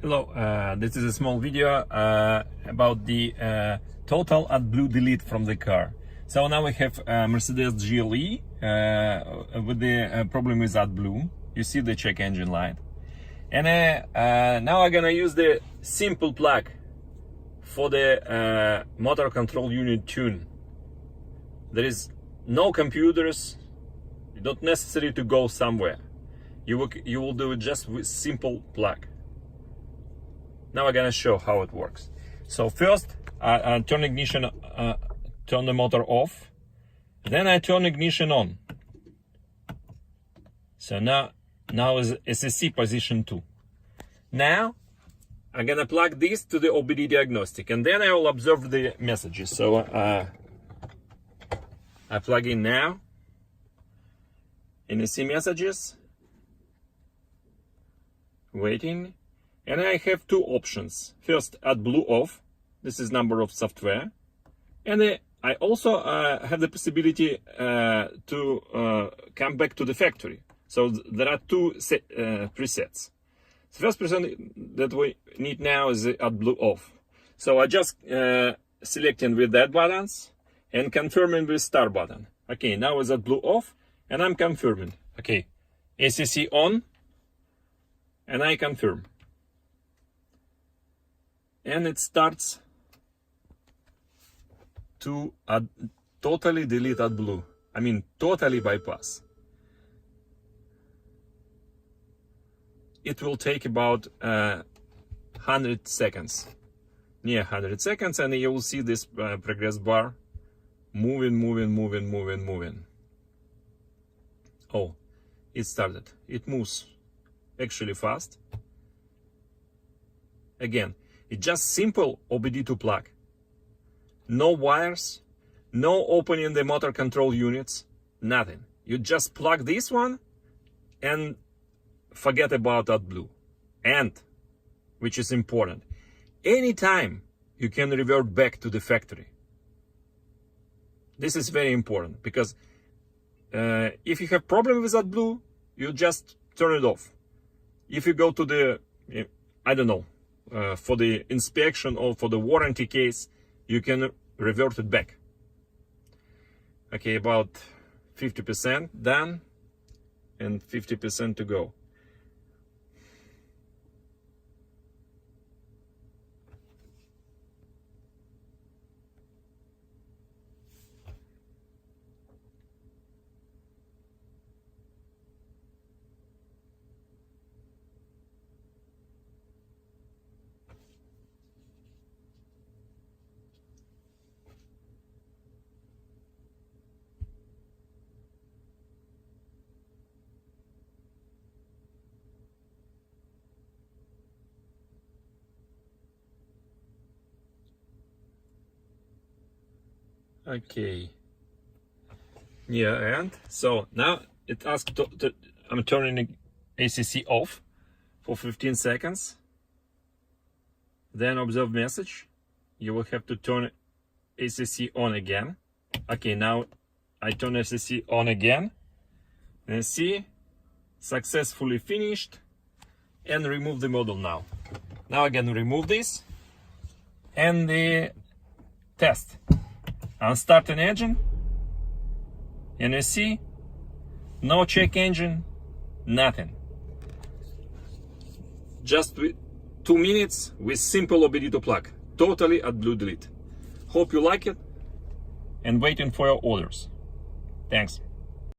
Hello, this is a small video about the total AdBlue delete from the car. So now we have Mercedes GLE with the problem with AdBlue. You see the check engine light. And now I'm gonna use the simple plug for the motor control unit tune. There is no computers, you don't necessary to go somewhere. You will do it just with simple plug. Now I'm gonna show how it works. So first I turn ignition, turn the motor off. Then I turn ignition on. So now is SSC position 2. Now I'm gonna plug this to the OBD diagnostic, and then I will observe the messages. So I plug in now, and you see messages, waiting. And I have two options. First, AdBlue off. This is number of software. And I also have the possibility to come back to the factory. So there are two presets. The first preset that we need now is the AdBlue off. So I just selecting with that buttons and confirming with start button. Okay, now is AdBlue off, and I'm confirming. Okay, ACC on, and I confirm. And it starts to totally delete AdBlue. I mean, totally bypass. It will take about 100 seconds, near 100 seconds, and you will see this progress bar moving. Oh, it started. It moves actually fast. Again, it's just simple OBD2 plug. No wires, no opening the motor control units, nothing. You just plug this one and forget about AdBlue. And, which is important, anytime you can revert back to the factory. This is very important, because if you have problem with AdBlue, you just turn it off. If you go to the, I don't know, for the inspection or for the warranty case, you can revert it back. Okay, about 50% done and 50% to go. Okay, yeah, and so now it asks I'm turning ACC off for 15 seconds. Then observe message. You will have to turn ACC on again. Okay, now I turn ACC on again, and see, successfully finished, and remove the module now. Now I can remove this and the test. I'm starting engine, and you see, no check engine, nothing. Just with 2 minutes with simple OBD2 plug, totally AdBlue delete. Hope you like it, and waiting for your orders. Thanks.